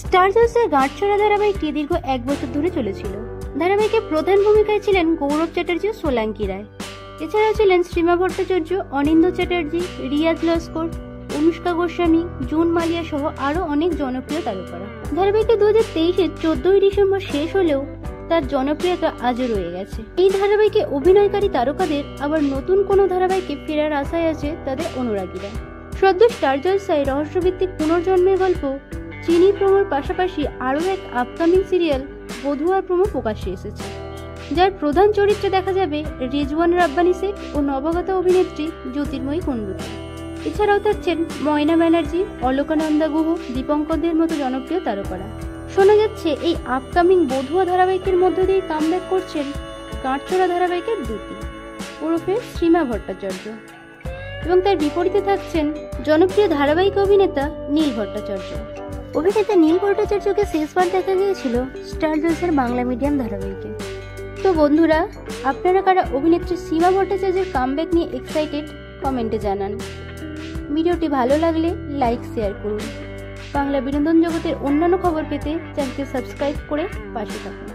Star জলসার গাঁটছড়া ধারাবাহিকটি দীর্ঘ 1 বছর ধরে চলেছিল। ধারাবাহিকে প্রধান ভূমিকায় ছিলেন গৌরব চ্যাটার্জি ও সোলাঙ্কি রায়। এছাড়াও ছিলেন শ্রীমা ভট্টাচার্য, অনিন্দ্য চ্যাটার্জি, রিয়াজ লস্কর, অনুষ্কা গোস্বামী, জুন মালিয়া সহ আরো অনেক জনপ্রিয় তারকারা। ধারাবাহিকটি 2023-এর 14ই ডিসেম্বর শেষ হলেও তার জনপ্রিয়তা আজও রয়ে গেছে। এই ধারাবাহিকে অভিনয়কারী তারকাদের আবার নতুন কোনো ধারাবাহিকে ফেরার আশায় আছে তাদের অনুরাগীরা। সদ্য স্টার জলসায় রহস্যভিত্তিক পুনর্জন্মের গল্প চিনি প্রমোর পাশাপাশি আরও এক আপকামিং সিরিয়াল বধুয়ার প্রমো প্রকাশ্যে এসেছে, যার প্রধান চরিত্রে দেখা যাবে রিজওয়ান রাব্বানী শেখ ও নবাগত অভিনেত্রী জ্যোতির্ময়ী কুণ্ডুকে। এছাড়াও থাকছেন ময়না ব্যানার্জি, অলকানন্দা গুহ, দীপঙ্করদের মতো জনপ্রিয় তারকারা। শোনা যাচ্ছে এই আপকামিং বধুয়া ধারাবাহিকের মধ্য দিয়ে কামব্যাক করছেন গাঁটছড়া ধারাবাহিকের দ্যুতি ওরফে শ্রীমা ভট্টাচার্য, এবং তার বিপরীতে থাকছেন জনপ্রিয় ধারাবাহিক অভিনেতা নীল ভট্টাচার্য। অভিনেতা নীল ভট্টাচার্যকে শেষবার দেখা গিয়েছিল স্টার জলসার বাংলা মিডিয়াম ধারাবাহিকে। তো বন্ধুরা, আপনারা কারা অভিনেত্রী শ্রীমা ভট্টাচার্যের কামব্যাক নিয়ে এক্সাইটেড কমেন্টে জানান। ভিডিওটি ভালো লাগলে লাইক শেয়ার করুন। বাংলা বিনোদন জগতের অন্যান্য খবর পেতে চ্যানেলকে সাবস্ক্রাইব করে পাশে থাকুন।